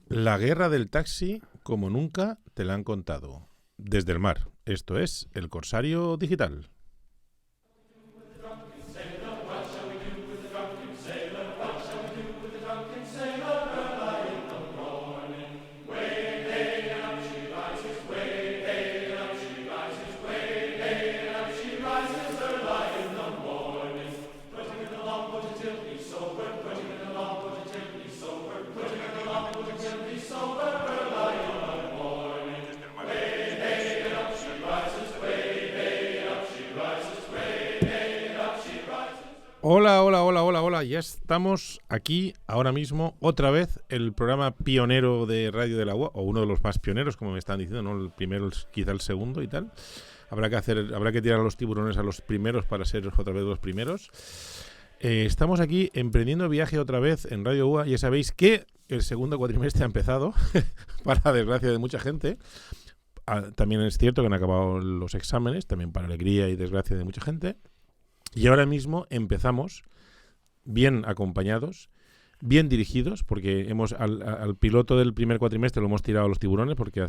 La guerra del taxi como nunca te la han contado. Desde el mar. Esto es El Corsario Digital. Hola. Ya estamos aquí ahora mismo, otra vez, el programa pionero de Radio del Agua, o uno de los más pioneros, como me están diciendo, ¿no? El primero, quizá el segundo y tal. Habrá que tirar a los tiburones a los primeros para ser otra vez los primeros. Estamos aquí emprendiendo viaje otra vez en Radio UA. Ya sabéis que el segundo cuatrimestre ha empezado, para desgracia de mucha gente. También es cierto que han acabado los exámenes, también para alegría y desgracia de mucha gente. Y ahora mismo empezamos bien acompañados, bien dirigidos, porque al piloto del primer cuatrimestre lo hemos tirado a los tiburones porque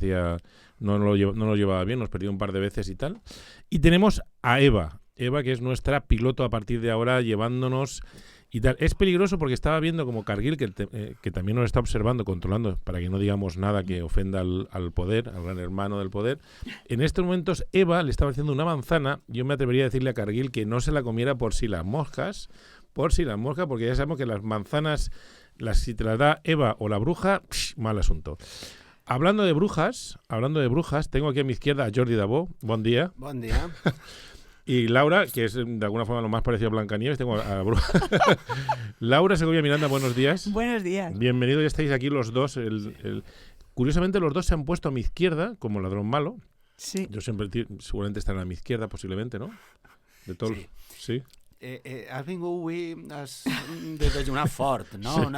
no lo llevaba bien, nos perdió un par de veces y tal. Y tenemos a Eva, que es nuestra piloto a partir de ahora, llevándonos y tal. Es peligroso porque estaba viendo como Cargill, que también nos está observando, controlando, para que no digamos nada que ofenda al poder, al gran hermano del poder. En estos momentos Eva le estaba haciendo una manzana. Yo me atrevería a decirle a Cargill que no se la comiera por si las moscas, porque ya sabemos que las manzanas, si te las da Eva o la bruja, mal asunto. Hablando de brujas, tengo aquí a mi izquierda a Jordi Dabó. Buen día. Buen día. Y Laura, que es de alguna forma lo más parecido a Blancanieves, tengo a bruja. Laura Segovia Miranda, buenos días. Buenos días. Bienvenido, ya estáis aquí los dos. Curiosamente los dos se han puesto a mi izquierda como ladrón malo. Sí. Yo seguramente estarán a mi izquierda posiblemente, ¿no? De todos. Sí. Has vingut avui de desayunar fort, ¿no?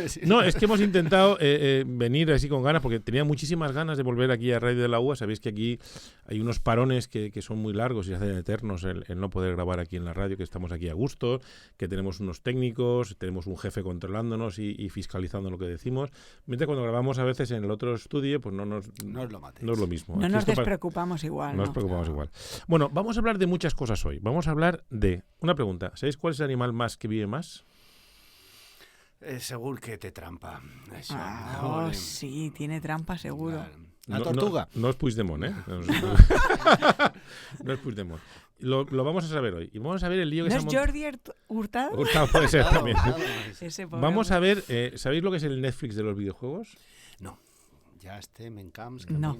Sí. No, es que hemos intentado venir así con ganas, porque tenía muchísimas ganas de volver aquí a Radio de la UA. Sabéis que aquí hay unos parones que son muy largos y se hacen eternos el no poder grabar aquí en la radio, que estamos aquí a gusto, que tenemos unos técnicos, tenemos un jefe controlándonos y fiscalizando lo que decimos. Mientras cuando grabamos a veces en el otro estudio, pues no es lo mismo. No aquí nos despreocupamos igual. No nos preocupamos igual. Bueno, vamos a hablar de muchas cosas hoy. Vamos a hablar de una pregunta. ¿Sabéis cuál es el animal que vive más? Seguro que té trampa. Sí, tiene trampa seguro. La tortuga. No es Puigdemont, ¿eh? No es Puigdemont. Lo vamos a saber hoy. Y vamos a ver el lío que ¿No es Jordi Hurtado? Hurtado puede ser también. Vamos a ver, ver. ¿sabéis lo que es el Netflix de los videojuegos? No. Ya estem en camps. No.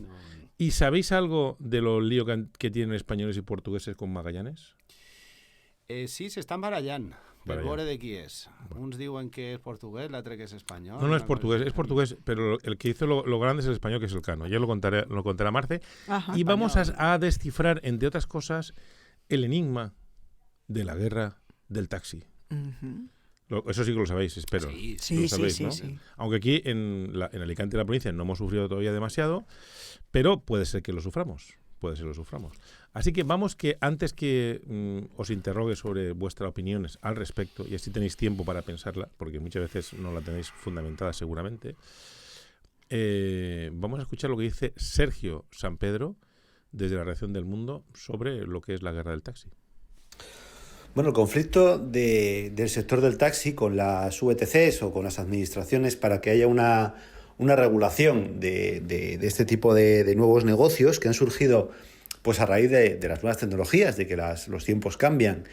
¿Y sabéis algo de lo lío que tienen españoles y portugueses con Magallanes? Sí, s'estan barallant. Per veure de qui és. Uns diuen que és portuguès, l'altre que és espanyol. No es portugués, pero el que hizo lo grande es el español, que es el Cano. Ya lo contará Marce. Ajá. Y vamos a descifrar, entre otras cosas, el enigma de la guerra del taxi. Uh-huh. Eso sí que lo sabéis, espero. Sí, lo sabéis, sí, ¿no? sí. Aunque aquí en Alicante y la provincia no hemos sufrido todavía demasiado, pero puede ser que lo suframos. Así que vamos que antes que os interrogue sobre vuestras opiniones al respecto, y así tenéis tiempo para pensarla, porque muchas veces no la tenéis fundamentada seguramente, vamos a escuchar lo que dice Sergio Sampedro desde la Redacción del Mundo sobre lo que es la guerra del taxi. Bueno, el conflicto del sector del taxi con las VTCs o con las administraciones para que haya una regulación de este tipo de nuevos negocios que han surgido pues a raíz de las nuevas tecnologías, de que los tiempos cambian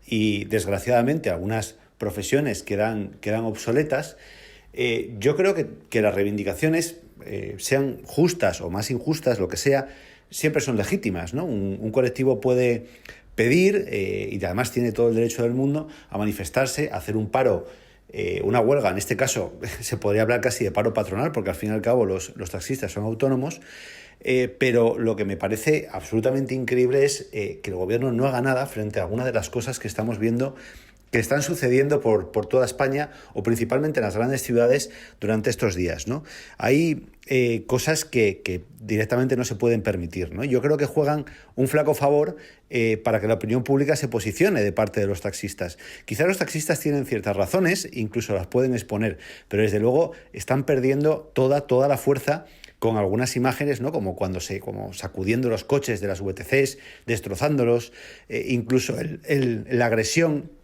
y desgraciadamente algunas profesiones quedan obsoletas. Yo creo que las reivindicaciones, sean justas o más injustas, lo que sea, siempre son legítimas, ¿no? Un colectivo puede pedir, y además tiene todo el derecho del mundo, a manifestarse, a hacer un paro, una huelga. En este caso se podría hablar casi de paro patronal, porque al fin y al cabo los taxistas son autónomos, pero lo que me parece absolutamente increíble es que el gobierno no haga nada frente a alguna de las cosas que estamos viendo que están sucediendo por toda España o principalmente en las grandes ciudades durante estos días, ¿no? Hay cosas que directamente no se pueden permitir, ¿no? Yo creo que juegan un flaco favor para que la opinión pública se posicione de parte de los taxistas. Quizá los taxistas tienen ciertas razones, incluso las pueden exponer, pero desde luego están perdiendo toda la fuerza con algunas imágenes, ¿no? Como sacudiendo los coches de las VTCs, destrozándolos, incluso la agresión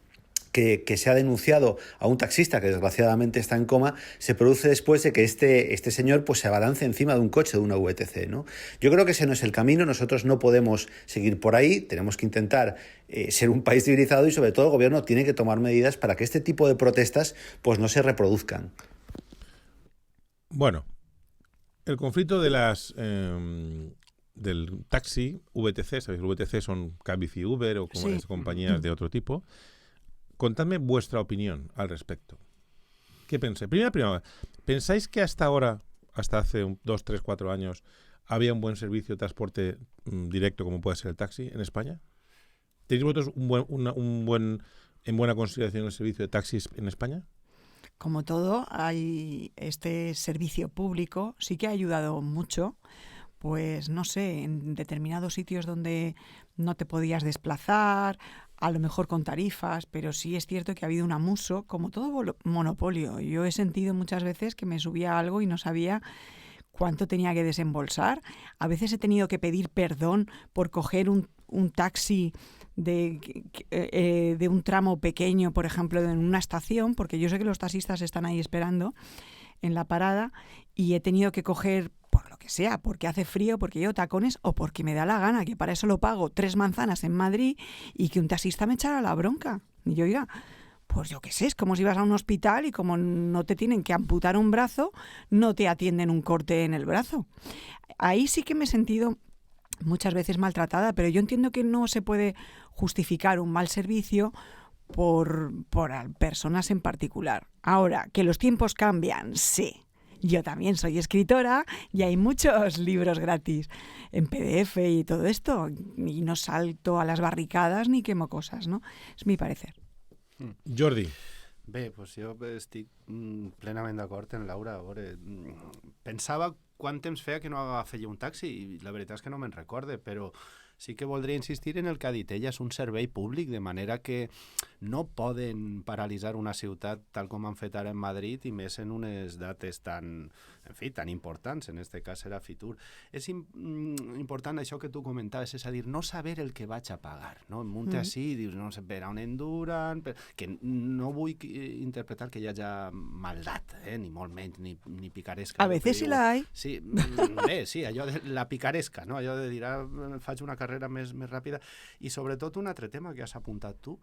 que se ha denunciado a un taxista que desgraciadamente está en coma, se produce después de que este señor pues se abalance encima de un coche de una VTC, ¿no? Yo creo que ese no es el camino, nosotros no podemos seguir por ahí, tenemos que intentar ser un país civilizado y sobre todo el gobierno tiene que tomar medidas para que este tipo de protestas pues no se reproduzcan. Bueno, el conflicto de del taxi, VTC, ¿sabéis? VTC son Cabify, Uber o como las compañías de otro tipo. Contadme vuestra opinión al respecto. ¿Qué pensáis? Primero, ¿pensáis que hasta ahora, hasta hace 2, 3, 4 años, había un buen servicio de transporte directo como puede ser el taxi en España? ¿Tenéis vosotros en buena consideración el servicio de taxis en España? Como todo, hay este servicio público, sí que ha ayudado mucho. Pues no sé, en determinados sitios donde no te podías desplazar, a lo mejor con tarifas, pero sí es cierto que ha habido un abuso, como todo monopolio. Yo he sentido muchas veces que me subía algo y no sabía cuánto tenía que desembolsar. A veces he tenido que pedir perdón por coger un taxi de un tramo pequeño, por ejemplo, en una estación, porque yo sé que los taxistas están ahí esperando en la parada y he tenido que coger por lo que sea, porque hace frío, porque llevo tacones o porque me da la gana, que para eso lo pago 3 manzanas en Madrid y que un taxista me echara la bronca. Y yo, oiga, pues yo qué sé, es como si vas a un hospital y como no te tienen que amputar un brazo, no te atienden un corte en el brazo. Ahí sí que me he sentido muchas veces maltratada, pero yo entiendo que no se puede justificar un mal servicio por personas en particular. Ahora, que los tiempos cambian, sí. Yo también soy escritora y hay muchos libros gratis en PDF y todo esto. Y no salto a las barricadas ni quemo cosas, ¿no? Es mi parecer. Jordi. Bé, doncs jo estic plenament d'acord amb Laura. A veure, pensava quant temps feia que no feia un taxi i la veritat és que no me'n recorde, però sí que voldria insistir en el que ha dit ella, és un servei públic, de manera que no poden paralitzar una ciutat tal com han fet ara en Madrid i més en unes dates tan importants, en este cas era Fitur. És important això que tu comentaves, és a dir, no saber el que vaig a pagar, no? Em munte així i dius, no sé, per on enduren, que no vull interpretar que hi hagi maldat, ni molt menys, ni picaresca. A veces sí la hay. Sí, bé, sí, allò de la picaresca, no? Allò de dir, faig una carrera més ràpida. I sobretot un altre tema que has apuntat tu,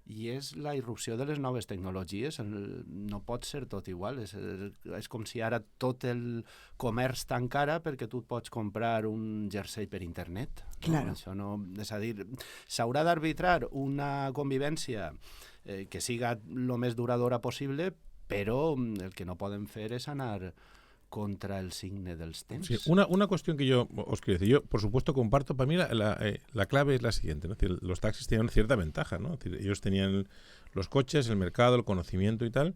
i és la irrupció de les noves tecnologies. No pot ser tot igual. És com si ara tot el comerç tancara perquè tu pots comprar un jersei per internet. Claro. Això no, és a dir, s'haurà d'arbitrar una convivència que siga el més duradora possible, però el que no podem fer és anar contra el signe dels temps. Sí, una cuestión que yo os quiero decir, yo por supuesto comparto, para mí la clave es la siguiente, ¿no? Es decir, los taxis tenían cierta ventaja, ¿no? Es decir, ellos tenían los coches, el mercado, el conocimiento y tal,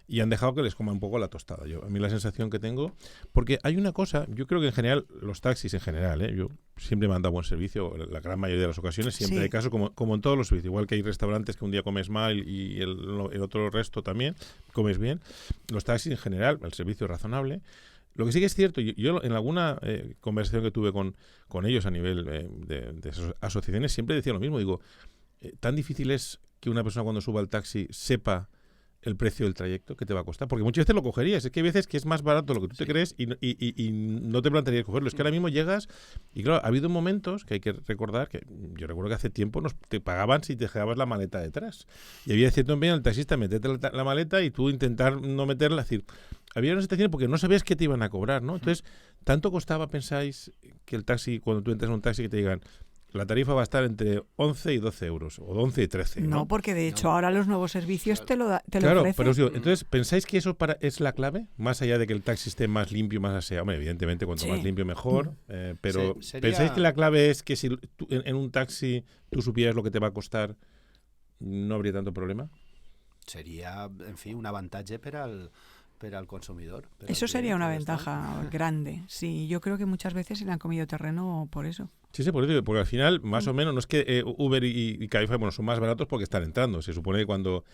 y han dejado que les coma un poco la tostada. A mí la sensación que tengo, porque hay una cosa, yo creo que en general, los taxis en general, yo siempre me han dado buen servicio, la gran mayoría de las ocasiones, siempre hay caso, como en todos los servicios, igual que hay restaurantes que un día comes mal y el otro resto también, comes bien. Los taxis en general, el servicio es razonable. Lo que sí que es cierto, yo en alguna conversación que tuve con ellos a nivel de asociaciones, siempre decía lo mismo, digo, tan difícil es que una persona cuando suba al taxi sepa el precio del trayecto que te va a costar, porque muchas veces lo cogerías, es que hay veces que es más barato lo que tú te crees y no te plantearías cogerlo, es que ahora mismo llegas y claro, ha habido momentos que hay que recordar, que yo recuerdo que hace tiempo te pagaban si te dejabas la maleta detrás y había cierto empeño al taxista meterte la maleta y tú intentar no meterla, es decir, había unas situaciones porque no sabías qué te iban a cobrar, ¿no? Entonces, ¿tanto costaba, pensáis, que el taxi, cuando tú entras en un taxi, que te digan la tarifa va a estar entre 11 y 12 euros, o 11 y 13? No, porque de hecho ahora los nuevos servicios te lo ofrecen. Claro, pero os digo, entonces, ¿pensáis que eso es la clave? Más allá de que el taxi esté más limpio, más aseado, hombre, evidentemente cuanto más limpio mejor, pero ¿pensáis que la clave es que si en un taxi tú supieras lo que te va a costar, no habría tanto problema? seria, en fi, un avantatge per al consumidor. Eso sería una ventaja grande. Sí, yo creo que muchas veces se le han comido terreno por eso. Sí, por eso, porque al final, más o menos, no es que Uber y Cabify, bueno, son más baratos porque están entrando. Se supone que cuando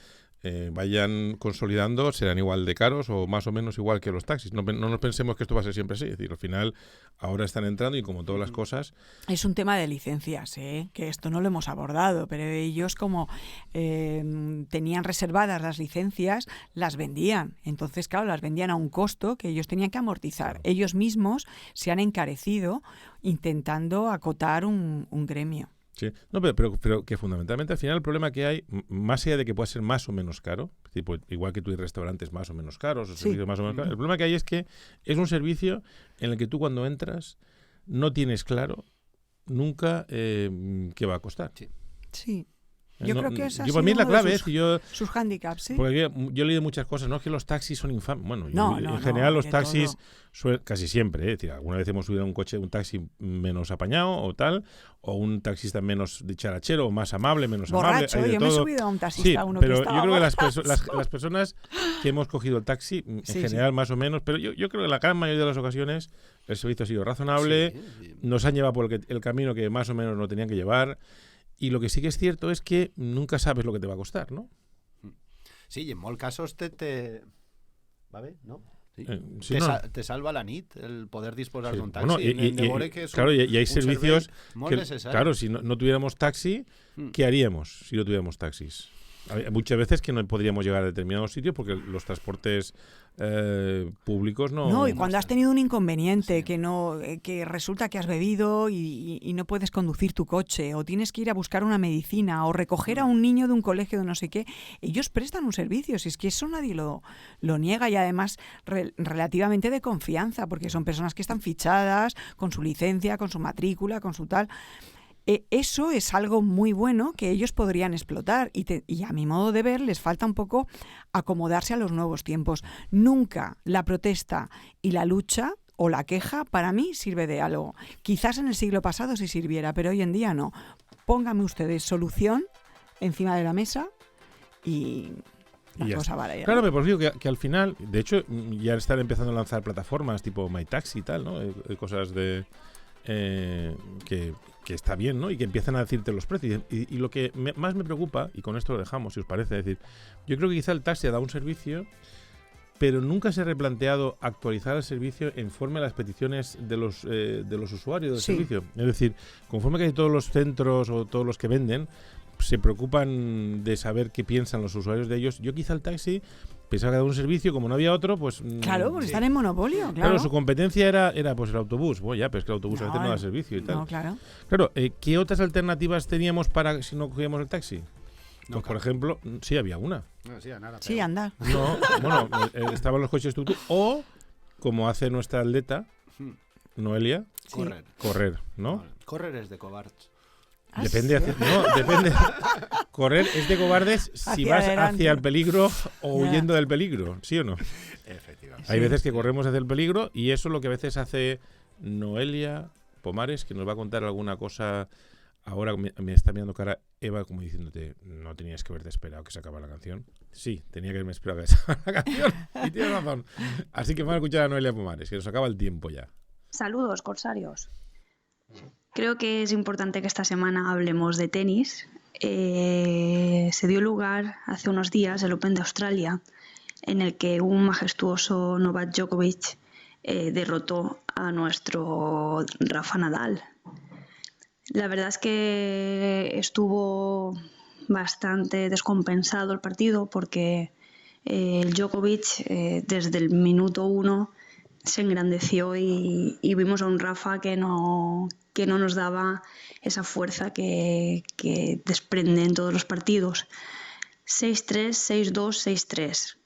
vayan consolidando serán igual de caros o más o menos igual que los taxis. No nos pensemos que esto va a ser siempre así. Es decir, al final ahora están entrando y como todas las cosas... Es un tema de licencias, que esto no lo hemos abordado, pero ellos como tenían reservadas las licencias, las vendían. Entonces, claro, las vendían a un costo que ellos tenían que amortizar. Claro. Ellos mismos se han encarecido intentando acotar un gremio. Sí, no, pero que fundamentalmente al final el problema que hay, más allá de que pueda ser más o menos caro, tipo, igual que tú hay restaurantes más o menos caros, o servicios más o menos caros, el problema que hay es que es un servicio en el que tú cuando entras no tienes claro nunca qué va a costar. Sí. Yo creo que esa para mí es la clave, sus handicaps, ¿sí? Porque yo he leído muchas cosas, no es que los taxis son infames. Bueno, en general los taxis casi siempre, es decir, alguna vez hemos subido a un taxi menos apañado o tal, o un taxista menos dicharachero o más amable, menos borracho, amable. Yo me he subido a un taxista, uno pero que estaba yo creo que las personas que hemos cogido el taxi, en general más o menos, pero yo creo que la gran mayoría de las ocasiones el servicio ha sido razonable, nos han llevado por el camino que más o menos no tenían que llevar. Y lo que sí que es cierto es que nunca sabes lo que te va a costar, ¿no? Sí, y en molts casos va bé, no? Sí, te salva la nit el poder disposar d'un taxi. Bueno, claro, y hay servicios que, claro, si no tuviéramos taxi, ¿qué haríamos si no tuviéramos taxis? Hay muchas veces que no podríamos llegar a determinados sitios porque los transportes públicos no... No, y cuando has tenido un inconveniente, que resulta que has bebido y no puedes conducir tu coche, o tienes que ir a buscar una medicina, o recoger a un niño de un colegio de no sé qué, ellos prestan un servicio, si es que eso nadie lo niega, y además relativamente de confianza, porque son personas que están fichadas, con su licencia, con su matrícula, con su tal... Eso es algo muy bueno que ellos podrían explotar y a mi modo de ver les falta un poco acomodarse a los nuevos tiempos. Nunca la protesta y la lucha o la queja para mí sirve de algo. Quizás en el siglo pasado sí sirviera, pero hoy en día no. Pónganme ustedes solución encima de la mesa y la cosa va a ir. Claro, pero digo que al final, de hecho, ya están empezando a lanzar plataformas tipo MyTaxi y tal, ¿no? Cosas de... que está bien, ¿no? Y que empiezan a decirte los precios. Y lo que más me preocupa, y con esto lo dejamos, si os parece, es decir, yo creo que quizá el taxi ha dado un servicio, pero nunca se ha replanteado actualizar el servicio en forma a las peticiones de los usuarios del servicio. Es decir, conforme que todos los centros o todos los que venden se preocupan de saber qué piensan los usuarios de ellos, yo quizá el taxi pensaba que era un servicio, como no había otro, pues... Claro, pues están en monopolio, Claro, su competencia era pues el autobús. Bueno, ya, pero es que el autobús a veces no da servicio y tal. No, claro. Claro, ¿qué otras alternativas teníamos para si no cogíamos el taxi? Pues, por ejemplo, sí había una. No, sí, andar. Sí, andar. No, bueno, estaban los coches tuk-tuk, o, como hace nuestra atleta, Noelia, correr, ¿no? Correr es de cobards. Depende. Correr es de cobardes si vas hacia el peligro o huyendo del peligro, ¿sí o no? Efectivamente. Hay veces que corremos hacia el peligro y eso es lo que a veces hace Noelia Pomares, que nos va a contar alguna cosa. Ahora me está mirando cara Eva como diciéndote, no tenías que haberte esperado que se acabara la canción. Sí, tenía que haberme esperado que se acabara la canción y tienes razón. Así que vamos a escuchar a Noelia Pomares, que nos acaba el tiempo ya. Saludos, corsarios. Creo que es importante que esta semana hablemos de tenis. Se dio lugar hace unos días el Open de Australia, en el que un majestuoso Novak Djokovic derrotó a nuestro Rafa Nadal. La verdad es que estuvo bastante descompensado el partido porque el Djokovic desde el minuto 1 se engrandeció y vimos a un Rafa que no nos daba esa fuerza que desprende en todos los partidos. 6-3, 6-2, 6-3.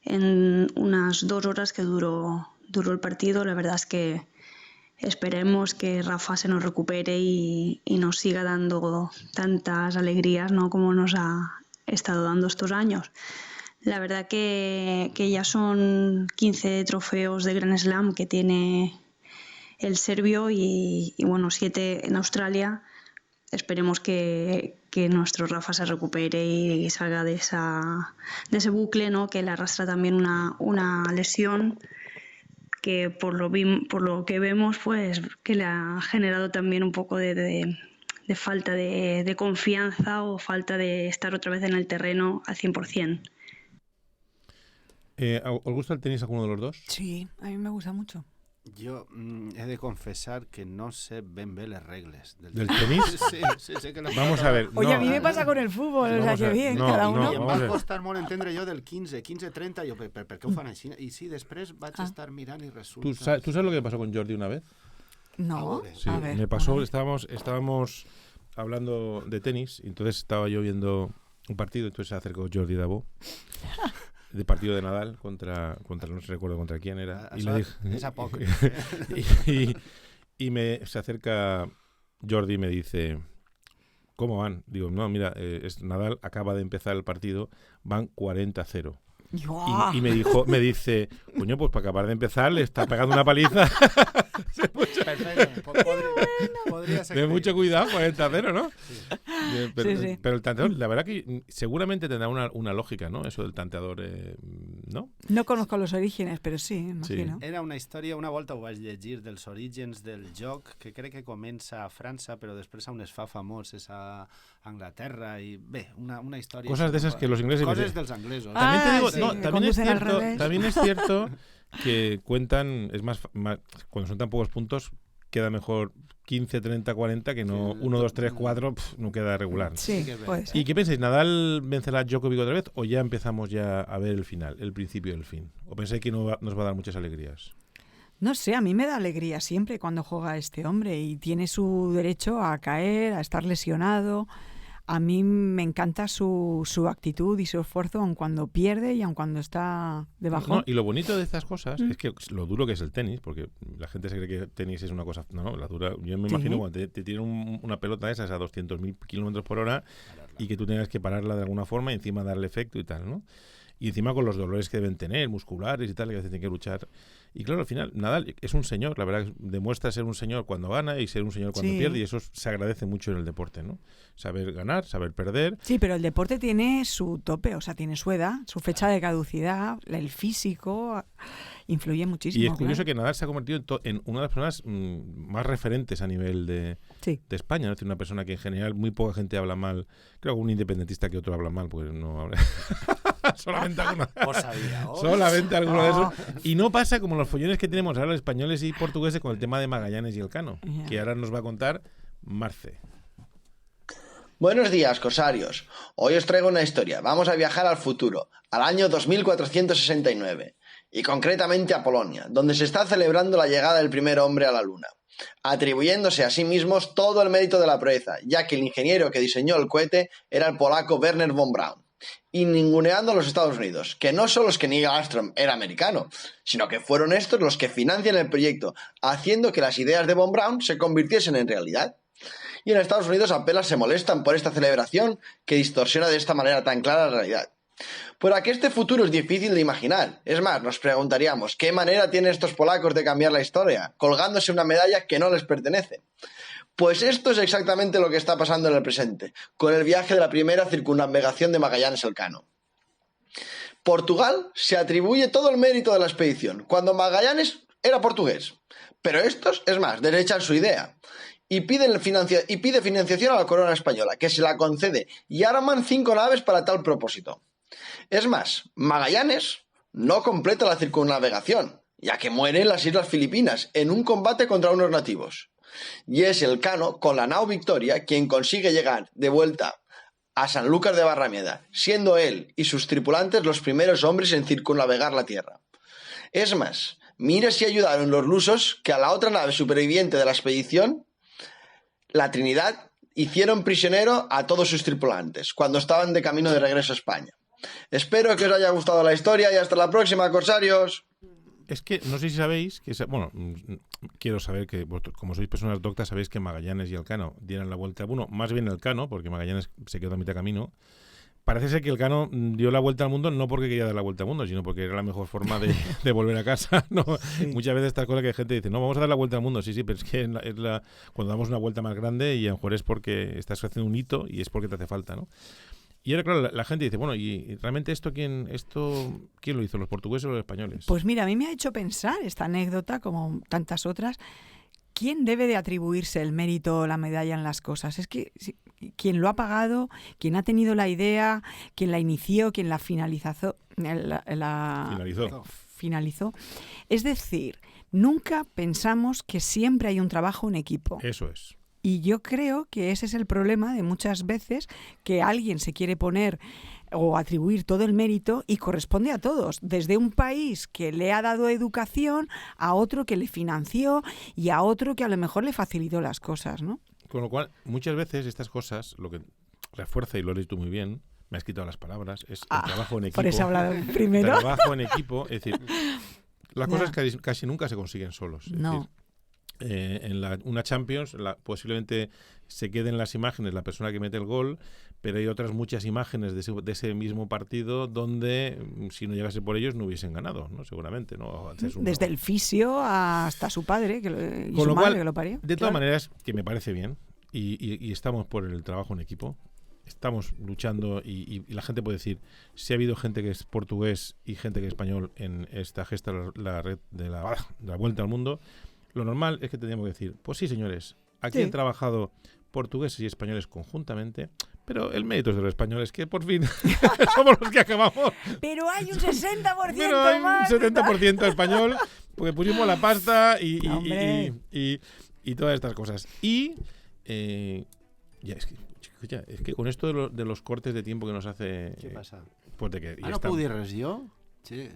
En unas 2 horas que duró el partido, la verdad es que esperemos que Rafa se nos recupere y nos siga dando tantas alegrías, ¿no?, como nos ha estado dando estos años. La verdad que ya son 15 trofeos de Grand Slam que tiene el serbio y bueno, 7 en Australia. esperemos que nuestro Rafa se recupere y salga de ese bucle, ¿no? Que le arrastra también una lesión que por lo que vemos, pues que le ha generado también un poco de falta de confianza o falta de estar otra vez en el terreno al 100%. ¿Os gusta el tenis alguno de los dos? Sí, a mí me gusta mucho. Jo he de confessar que no sé ben bé les regles del tenis. Sí, sé que Vamos a ver. Oye, a mí me pasa con el fútbol, o sea, que bien, cada uno. I em va costar molt entendre jo del 15-30, jo, per què ho fan així? I sí, després vaig estar mirant i resulta... ¿Tú sabes lo que pasó con Jordi una vez? No, Sí, a ver, me pasó, estábamos hablando de tenis, y entonces estaba yo viendo un partido, entonces se acercó Jordi Dabó, de partido de Nadal contra no recuerdo contra quién era, y le dije, és a poc. se acerca Jordi y me dice, ¿cómo van? Digo, no, mira, Nadal acaba de empezar el partido, van 40-0. Y me dice, coño, pues para acabar de empezar le está pegando una paliza. Perfecto, podría ser. Ten mucho cuidado con el tantero, ¿no? Sí. Pero el tanteador, la verdad que seguramente tendrá una lógica, ¿no? Eso del tanteador, ¿no? No conozco los orígenes, pero sí, imagino. Era una història, una volta ho vaig llegir, dels orígens del joc, que crec que comença a França, però després on es fa famós és a Anglaterra, i bé, una història... Cosas de esas que los ingleses... Coses dels anglesos. También te digo, sí, no, también es cierto que cuentan, es más, cuando son tan pocos puntos, queda mejor 15, 30, 40 que no 1, 2, 3, 4, no queda regular. Sí, pues. ¿Y qué pensáis? ¿Nadal vencerá a Djokovic otra vez o ya empezamos ya a ver el final, el principio del fin? ¿O pensáis que nos va a dar muchas alegrías? No sé, a mí me da alegría siempre cuando juega este hombre y tiene su derecho a caer, a estar lesionado. A mí me encanta su actitud y su esfuerzo aun cuando pierde y aun cuando está debajo. No, y lo bonito de estas cosas es que lo duro que es el tenis, porque la gente se cree que tenis es una cosa... No, la dura... Yo me imagino cuando te tiran una pelota de esas a 200.000 kilómetros por hora y que tú tengas que pararla de alguna forma y encima darle efecto y tal, ¿no? Y encima con los dolores que deben tener, musculares y tal, que a veces tienen que luchar. Y claro, al final, Nadal es un señor, la verdad, demuestra ser un señor cuando gana y ser un señor cuando pierde, y eso se agradece mucho en el deporte, ¿no? Saber ganar, saber perder. Sí, pero el deporte tiene su tope, o sea, tiene su edad, su fecha de caducidad, el físico, influye muchísimo. Y es curioso que Nadal se ha convertido en una de las personas más referentes a nivel de España, ¿no? Es decir, una persona que en general muy poca gente habla mal, creo que un independentista que otro habla mal, pues no habla... Solamente alguno de esos. Y no pasa como los follones que tenemos ahora los españoles y portugueses con el tema de Magallanes y Elcano, que ahora nos va a contar Marce. Buenos días, corsarios. Hoy os traigo una historia. Vamos a viajar al futuro, al año 2469, y concretamente a Polonia, donde se está celebrando la llegada del primer hombre a la Luna, atribuyéndose a sí mismos todo el mérito de la proeza, ya que el ingeniero que diseñó el cohete era el polaco Wernher von Braun. Y ninguneando a los Estados Unidos, que no son los que Neil Armstrong era americano, sino que fueron estos los que financian el proyecto, haciendo que las ideas de von Braun se convirtiesen en realidad. Y en Estados Unidos apenas se molestan por esta celebración que distorsiona de esta manera tan clara la realidad. Pero aquí este futuro es difícil de imaginar. Es más, nos preguntaríamos, ¿qué manera tienen estos polacos de cambiar la historia, colgándose una medalla que no les pertenece? Pues esto es exactamente lo que está pasando en el presente, con el viaje de la primera circunnavegación de Magallanes Elcano. Portugal se atribuye todo el mérito de la expedición, cuando Magallanes era portugués. Pero estos, es más, desechan su idea y pide financiación a la corona española, que se la concede, y arman 5 naves para tal propósito. Es más, Magallanes no completa la circunnavegación, ya que muere en las Islas Filipinas en un combate contra unos nativos. Y es Elcano, con la nao Victoria, quien consigue llegar de vuelta a Sanlúcar de Barrameda, siendo él y sus tripulantes los primeros hombres en circunnavegar la Tierra. Es más, mira si ayudaron los lusos que a la otra nave superviviente de la expedición, la Trinidad, hicieron prisionero a todos sus tripulantes, cuando estaban de camino de regreso a España. Espero que os haya gustado la historia y hasta la próxima, corsarios. Es que no sé si sabéis, bueno, quiero saber que vosotros, como sois personas doctas, sabéis que Magallanes y Elcano dieron la vuelta, bueno, más bien Elcano, porque Magallanes se quedó a mitad camino, parece ser que Elcano dio la vuelta al mundo no porque quería dar la vuelta al mundo, sino porque era la mejor forma de volver a casa, ¿no? Sí. Muchas veces estas cosas que hay gente dice, no, vamos a dar la vuelta al mundo, sí, pero es que cuando damos una vuelta más grande y a lo mejor es porque estás haciendo un hito y es porque te hace falta, ¿no? Y ahora, claro, la gente dice, bueno, ¿y realmente quién lo hizo, los portugueses o los españoles? Pues mira, a mí me ha hecho pensar esta anécdota, como tantas otras, ¿quién debe de atribuirse el mérito o la medalla en las cosas? Es que quien lo ha pagado, quien ha tenido la idea, quien la inició, quien la finalizó. Es decir, nunca pensamos que siempre hay un trabajo en equipo. Eso es. Y yo creo que ese es el problema de muchas veces, que alguien se quiere poner o atribuir todo el mérito y corresponde a todos, desde un país que le ha dado educación a otro que le financió y a otro que a lo mejor le facilitó las cosas, ¿no? Con lo cual, muchas veces estas cosas, lo que refuerza, y lo has dicho tú muy bien, me has quitado las palabras, es el trabajo en equipo. Por eso he hablado primero. Trabajo en equipo, es decir, las cosas casi nunca se consiguen solos. Es decir, una Champions posiblemente se queden las imágenes la persona que mete el gol, pero hay otras muchas imágenes de ese mismo partido donde si no llegase por ellos no hubiesen ganado, ¿no? Seguramente, ¿no? Desde el fisio hasta su padre y con su lo madre cual, que lo parió. De todas maneras, que me parece bien y estamos por el trabajo en equipo. Estamos luchando y la gente puede decir, si ha habido gente que es portugués y gente que es español en esta gesta, la red de la vuelta al mundo, lo normal es que tendríamos que decir, pues sí, señores, aquí han trabajado portugueses y españoles conjuntamente, pero el mérito es de los españoles, que por fin somos los que acabamos. Pero hay un 60% pero hay más. Un 70% español, porque pusimos la pasta y todas estas cosas. Y es que con esto de los cortes de tiempo que nos hace... ¿Qué pasa? Pues de que no puedo res yo? Sí,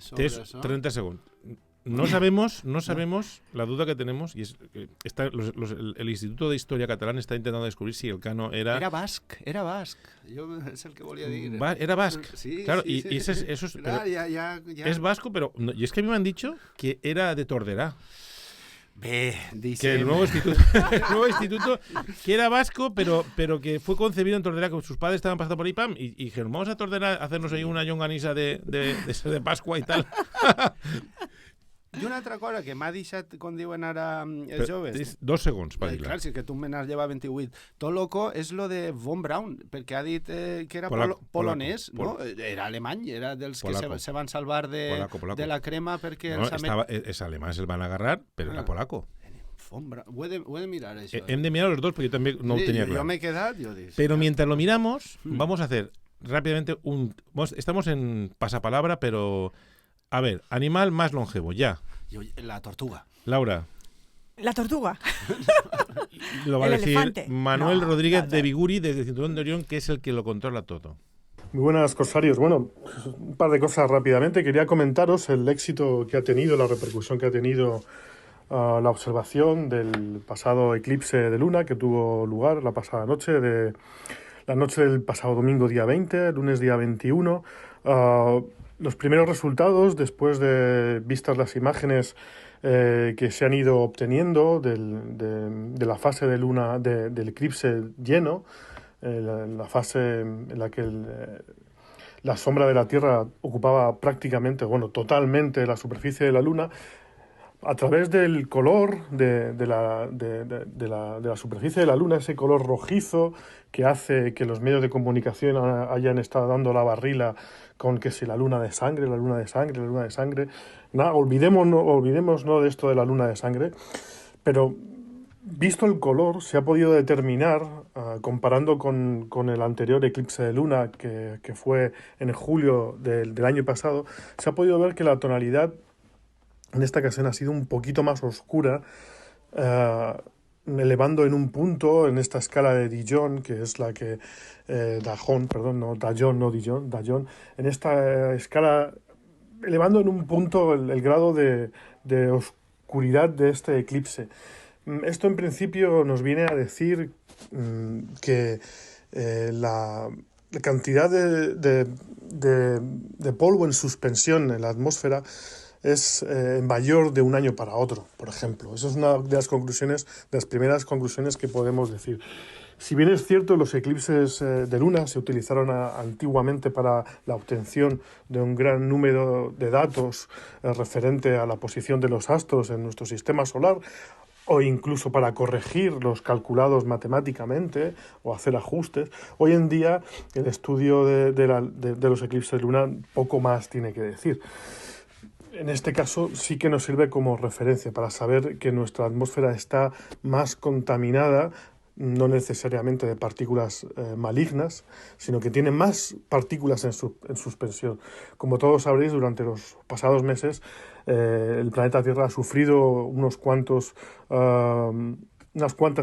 30 segundos. No sabemos la duda que tenemos, y es que el Instituto de Historia Catalán está intentando descubrir si Elcano era... Era basc. Yo es el que volía decir. Era basc. Sí, claro, sí, y sí. Eso es... Claro, ya. Es vasco, pero... No, y es que a mí me han dicho que era de Tordera. Dice... Que el nuevo instituto que era vasco, pero que fue concebido en Tordera, que sus padres estaban pasando por ahí, pam, y dijeron, vamos a Tordera a hacernos ahí una llonganissa de Pascua y tal. I una altra cosa que m'ha deixat, com diuen ara els joves... 2 segons per dir-la. Clar, si que tu me n'has llevat 28. Tot loco és lo de Von Braun, perquè ha dit que era polonès, no? Era alemany, era dels que se van salvar de la crema perquè... Es alemán, se el van a agarrar, pero era polaco. Ho he de mirar, això. Hem de mirar los dos, porque yo también no lo tenía claro. Yo me he quedado, yo dije... Pero mientras lo miramos, vamos a hacer rápidamente estamos en pasapalabra, pero... A ver, animal más longevo, ya. La tortuga. Laura. La tortuga. Lo va a decir elefante. Manuel Rodríguez de Biguri, desde Cinturón de Orión, que es el que lo controla todo. Muy buenas, corsarios. Bueno, un par de cosas rápidamente. Quería comentaros el éxito que ha tenido, la repercusión que ha tenido la observación del pasado eclipse de luna que tuvo lugar la pasada noche, la noche del pasado domingo día 20, lunes día 21. Los primeros resultados, después de vistas las imágenes que se han ido obteniendo de la fase de luna del eclipse lleno, la fase en la que la sombra de la Tierra ocupaba prácticamente, totalmente la superficie de la Luna, a través del color de la superficie de la Luna, ese color rojizo que hace que los medios de comunicación hayan estado dando la barrila con que si la luna de sangre. Nada, olvidémonos de esto de la luna de sangre, pero visto el color se ha podido determinar, comparando con el anterior eclipse de luna que fue en julio del año pasado, se ha podido ver que la tonalidad en esta ocasión ha sido un poquito más oscura, elevando en un punto en esta escala de Dijon, que es la que Dajon, en esta escala, elevando en un punto el grado de oscuridad de este eclipse. Esto en principio nos viene a decir que la cantidad de polvo en suspensión en la atmósfera es mayor de un año para otro, por ejemplo. Esa es una de las conclusiones, de las primeras conclusiones que podemos decir. Si bien es cierto, los eclipses de luna se utilizaron antiguamente para la obtención de un gran número de datos referente a la posición de los astros en nuestro sistema solar, o incluso para corregir los calculados matemáticamente o hacer ajustes, hoy en día el estudio de los eclipses de luna poco más tiene que decir. En este caso sí que nos sirve como referencia para saber que nuestra atmósfera está más contaminada, no necesariamente de partículas malignas, sino que tiene más partículas en suspensión. Como todos sabréis, durante los pasados meses el planeta Tierra ha sufrido unas cuantas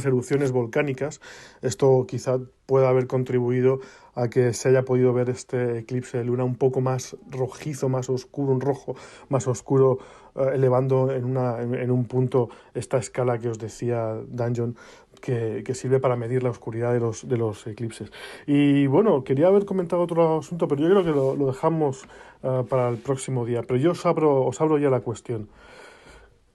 erupciones volcánicas. Esto quizá pueda haber contribuido a que se haya podido ver este eclipse de luna un poco más rojizo, más oscuro, un rojo más oscuro, elevando en un punto esta escala que os decía Dungeon, que sirve para medir la oscuridad de los eclipses. Y bueno, quería haber comentado otro asunto, pero yo creo que lo dejamos para el próximo día. Pero yo os abro ya la cuestión.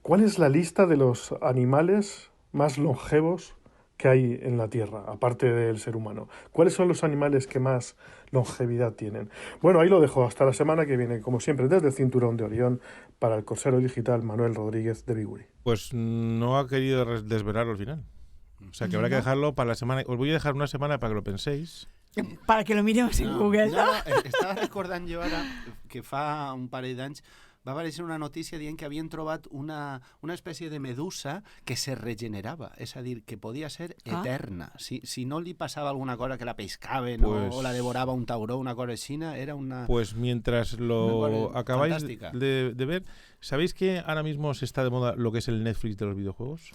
¿Cuál es la lista de los animales más longevos que hay en la Tierra, aparte del ser humano? ¿Cuáles son los animales que más longevidad tienen? Bueno, ahí lo dejo hasta la semana que viene, como siempre, desde el Cinturón de Orión, para el Corsero Digital, Manuel Rodríguez de Biguri. Pues no ha querido desvelarlo al final. O sea, que habrá que dejarlo para la semana. Os voy a dejar una semana para que lo penséis. Para que lo miremos en Google. No, estava recordant jo ara que fa un parell d'anys va aparèixer una notícia dient que havien trobat una espècie de medusa que se regenerava, és a dir, que podia ser eterna. Si no li passava alguna cosa que la pescaven o la devorava un tauró, una cosa així, era una... Pues mientras lo acabáis de ver, ¿sabéis que ahora mismo se está de moda lo que es el Netflix de los videojuegos?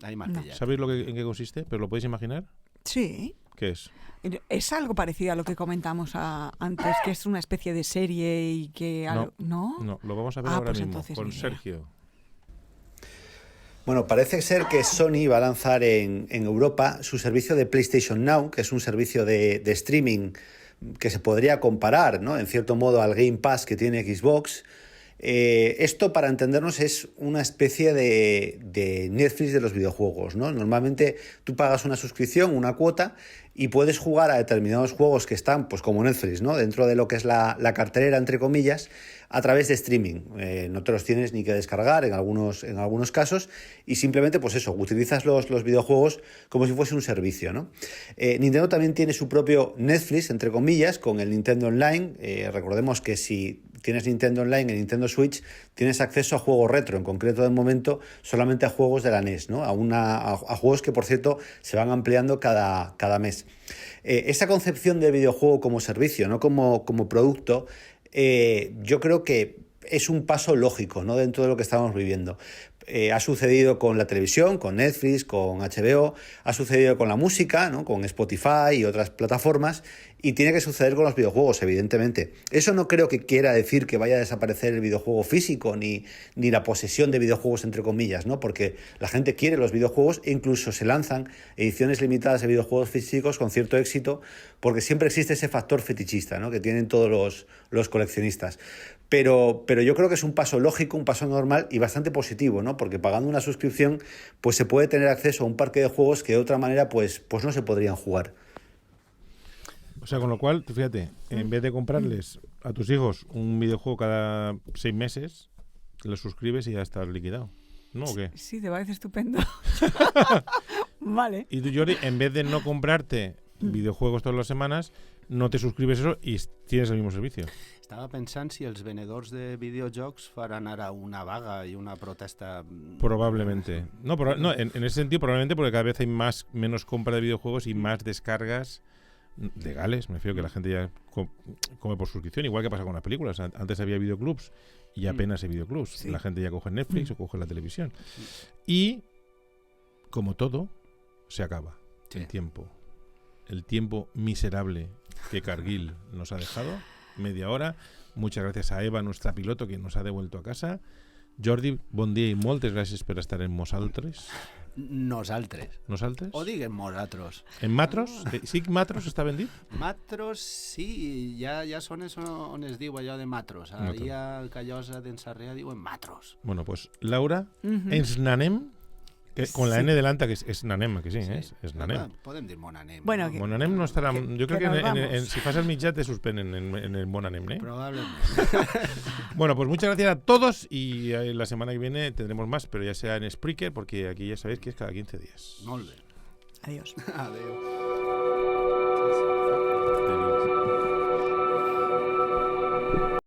No. ¿Sabéis en qué consiste? ¿Pero lo podéis imaginar? Sí. ¿Qué es? Es algo parecido a lo que comentamos antes, que es una especie de serie y que... No, lo vamos a ver ahora pues mismo con Sergio. Bueno, parece ser que Sony va a lanzar en Europa su servicio de PlayStation Now, que es un servicio de streaming que se podría comparar, ¿no?, en cierto modo al Game Pass que tiene Xbox. Esto, para entendernos, es una especie de Netflix de los videojuegos, ¿no? Normalmente tú pagas una suscripción, una cuota, y puedes jugar a determinados juegos que están, pues como Netflix, ¿no?, dentro de lo que es la cartelera, entre comillas, a través de streaming. No te los tienes ni que descargar en algunos casos, y simplemente, pues eso, utilizas los videojuegos como si fuese un servicio, ¿no? Nintendo también tiene su propio Netflix, entre comillas, con el Nintendo Online. Recordemos que si tienes Nintendo Online en Nintendo Switch, tienes acceso a juegos retro, en concreto de momento solamente a juegos de la NES, ¿no? A juegos que, por cierto, se van ampliando cada mes. Esa concepción de videojuego como servicio, no como producto, yo creo que es un paso lógico, ¿no?, dentro de lo que estamos viviendo. Ha sucedido con la televisión, con Netflix, con HBO, ha sucedido con la música, ¿no?, con Spotify y otras plataformas, y tiene que suceder con los videojuegos, evidentemente. Eso no creo que quiera decir que vaya a desaparecer el videojuego físico ni la posesión de videojuegos, entre comillas, ¿no?, porque la gente quiere los videojuegos e incluso se lanzan ediciones limitadas de videojuegos físicos con cierto éxito, porque siempre existe ese factor fetichista, ¿no?, que tienen todos los coleccionistas. Pero yo creo que es un paso lógico, un paso normal y bastante positivo, ¿no?, porque pagando una suscripción pues se puede tener acceso a un parque de juegos que de otra manera pues no se podrían jugar. O sea, con lo cual, fíjate, en vez de comprarles a tus hijos un videojuego cada 6 meses, los suscribes y ya estás liquidado, ¿no? ¿O qué? Sí, te parece estupendo. Vale. Y tú, Jordi, en vez de no comprarte videojuegos todas las semanas, no te suscribes eso y tienes el mismo servicio. Estava pensant si els venedors de videojocs faran ara una vaga y una protesta. Probablemente. No, en ese sentido, probablemente porque cada vez hay menos compra de videojuegos y más descargas legales. Me refiero que la gente ya come por suscripción, igual que pasa con las películas. Antes había videoclubs y apenas hay videoclubs. Sí. La gente ya coge Netflix o coge la televisión. Y, como todo, se acaba. Sí. El tiempo miserable que Cargill nos ha dejado, media hora. Muchas gracias a Eva, nuestra piloto, que nos ha devuelto a casa. Jordi, bon dia i moltes gràcies per estar en Nosaltres. Nosaltres. O diguem nosaltres. En Matros? Sí, Matros està ben dit? Matros, sí, hi ha zones on es diu allò de Matros. Ahir al Callosa d'en Sarrià diuen Matros. Bueno, pues, Laura, ens n'anem, Con la N delante, que és Nanem, que sí, és Nanem. Podem dir Monanem. Bueno, no? Monanem no estarà... Jo crec que si fas el mitjà te suspenen en el Monanem, ¿eh? Probablemente. Bueno, pues muchas gracias a todos y la semana que viene tendremos más, pero ya sea en Spreaker, porque aquí ya sabéis que es cada 15 días. Molt bé. Adiós. Adéu.